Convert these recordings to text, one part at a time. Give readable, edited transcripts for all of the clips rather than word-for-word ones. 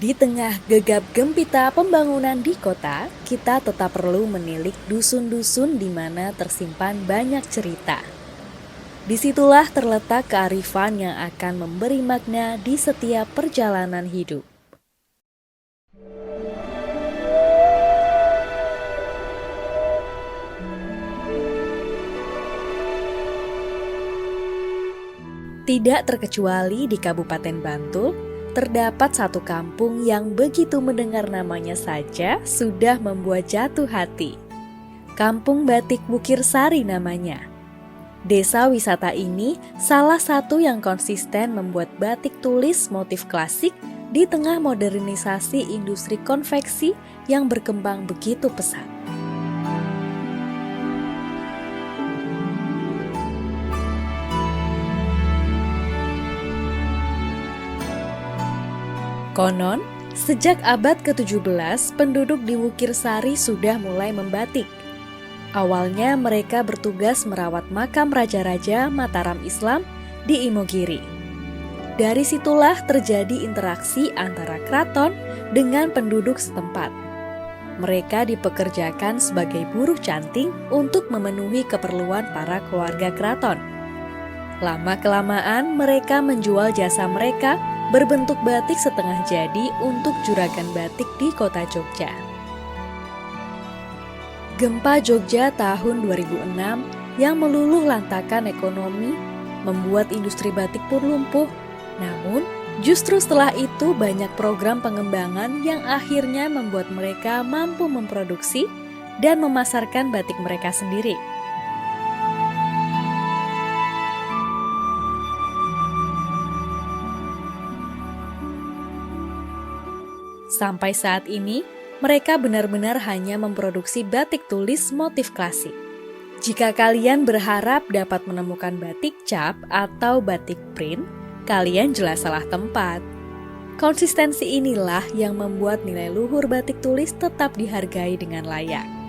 Di tengah gegap gempita pembangunan di kota, kita tetap perlu menilik dusun-dusun di mana tersimpan banyak cerita. Disitulah terletak kearifan yang akan memberi makna di setiap perjalanan hidup. Tidak terkecuali di Kabupaten Bantul, terdapat satu kampung yang begitu mendengar namanya saja sudah membuat jatuh hati. Kampung Batik Bukir Sari namanya. Desa wisata ini salah satu yang konsisten membuat batik tulis motif klasik di tengah modernisasi industri konveksi yang berkembang begitu pesat. Konon, sejak abad ke-17, penduduk di Wukir Sari sudah mulai membatik. Awalnya mereka bertugas merawat makam raja-raja Mataram Islam di Imogiri. Dari situlah terjadi interaksi antara keraton dengan penduduk setempat. Mereka dipekerjakan sebagai buruh canting untuk memenuhi keperluan para keluarga keraton. Lama-kelamaan mereka menjual jasa mereka berbentuk batik setengah jadi untuk juragan batik di kota Jogja. Gempa Jogja tahun 2006 yang meluluh lantakan ekonomi membuat industri batik pun lumpuh. Namun, justru setelah itu banyak program pengembangan yang akhirnya membuat mereka mampu memproduksi dan memasarkan batik mereka sendiri. Sampai saat ini, mereka benar-benar hanya memproduksi batik tulis motif klasik. Jika kalian berharap dapat menemukan batik cap atau batik print, kalian jelas salah tempat. Konsistensi inilah yang membuat nilai luhur batik tulis tetap dihargai dengan layak.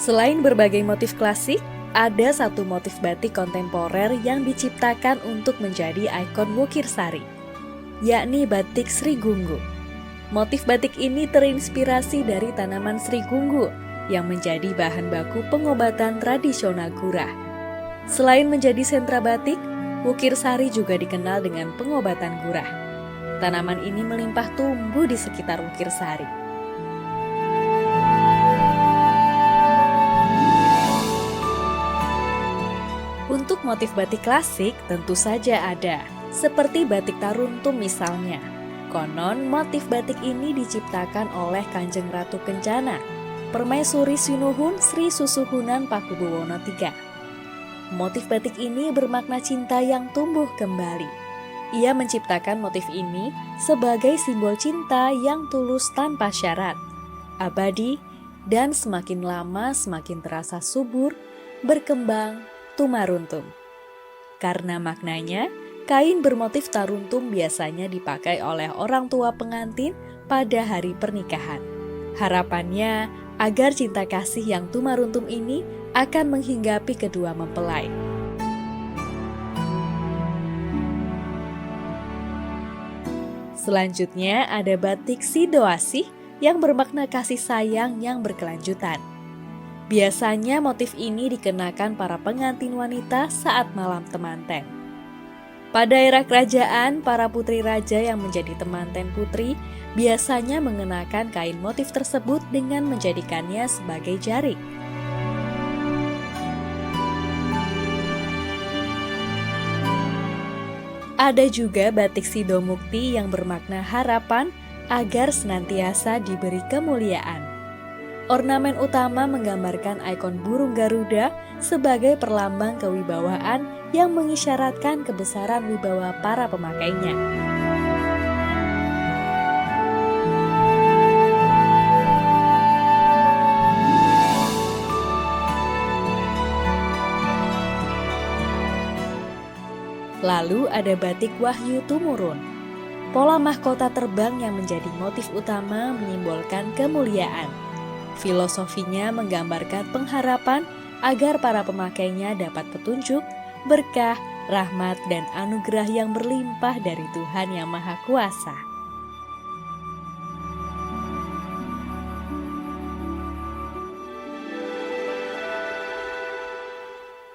Selain berbagai motif klasik, ada satu motif batik kontemporer yang diciptakan untuk menjadi ikon Wukir Sari, yakni batik Sri Gunggu. Motif batik ini terinspirasi dari tanaman Sri Gunggu yang menjadi bahan baku pengobatan tradisional Gurah. Selain menjadi sentra batik, Wukir Sari juga dikenal dengan pengobatan Gurah. Tanaman ini melimpah tumbuh di sekitar Wukir Sari. Untuk motif batik klasik tentu saja ada, seperti batik Taruntum misalnya. Konon motif batik ini diciptakan oleh Kanjeng Ratu Kencana, Permaisuri Sinuhun Sri Susuhunan Pakubuwono III. Motif batik ini bermakna cinta yang tumbuh kembali. Ia menciptakan motif ini sebagai simbol cinta yang tulus tanpa syarat, abadi, dan semakin lama semakin terasa subur, berkembang, tumaruntum. Karena maknanya, kain bermotif taruntum biasanya dipakai oleh orang tua pengantin pada hari pernikahan. Harapannya agar cinta kasih yang tumaruntum ini akan menghinggapi kedua mempelai. Selanjutnya ada batik Sidoasih yang bermakna kasih sayang yang berkelanjutan. Biasanya motif ini dikenakan para pengantin wanita saat malam temanten. Pada era kerajaan, para putri raja yang menjadi temanten putri biasanya mengenakan kain motif tersebut dengan menjadikannya sebagai jarik. Ada juga batik Sidomukti yang bermakna harapan agar senantiasa diberi kemuliaan. Ornamen utama menggambarkan ikon burung Garuda sebagai perlambang kewibawaan yang mengisyaratkan kebesaran wibawa para pemakainya. Lalu ada batik Wahyu Tumurun. Pola mahkota terbang yang menjadi motif utama menyimbolkan kemuliaan. Filosofinya menggambarkan pengharapan agar para pemakainya dapat petunjuk, berkah, rahmat, dan anugerah yang berlimpah dari Tuhan Yang Maha Kuasa.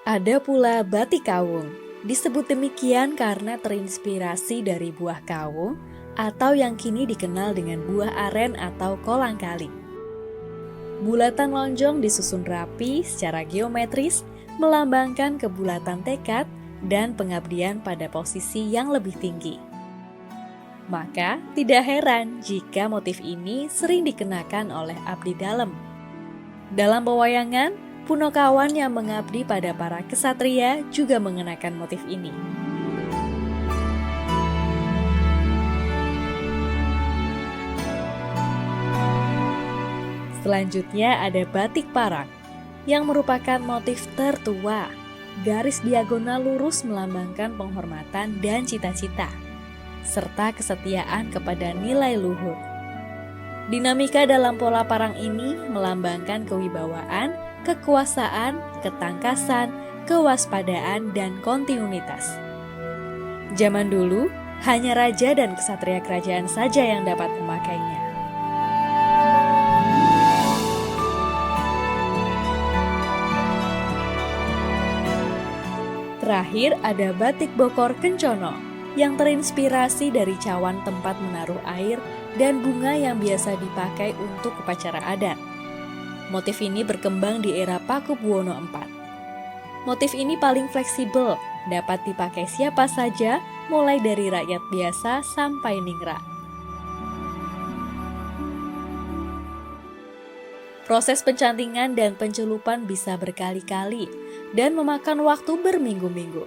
Ada pula batik kawung. Disebut demikian karena terinspirasi dari buah kawung atau yang kini dikenal dengan buah aren atau kolang-kaling. Bulatan lonjong disusun rapi secara geometris melambangkan kebulatan tekad dan pengabdian pada posisi yang lebih tinggi. Maka tidak heran jika motif ini sering dikenakan oleh abdi dalem. Dalam pewayangan, Punokawan yang mengabdi pada para kesatria juga mengenakan motif ini. Selanjutnya ada batik parang, yang merupakan motif tertua. Garis diagonal lurus melambangkan penghormatan dan cita-cita, serta kesetiaan kepada nilai luhur. Dinamika dalam pola parang ini melambangkan kewibawaan, kekuasaan, ketangkasan, kewaspadaan, dan kontinuitas. Zaman dulu, hanya raja dan ksatria kerajaan saja yang dapat memakainya. Terakhir ada batik Bokor Kencono yang terinspirasi dari cawan tempat menaruh air dan bunga yang biasa dipakai untuk upacara adat. Motif ini berkembang di era Pakubuwono IV. Motif ini paling fleksibel, dapat dipakai siapa saja, mulai dari rakyat biasa sampai ningrat. Proses pencantingan dan pencelupan bisa berkali-kali dan memakan waktu berminggu-minggu.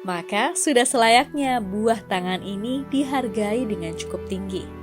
Maka sudah selayaknya buah tangan ini dihargai dengan cukup tinggi.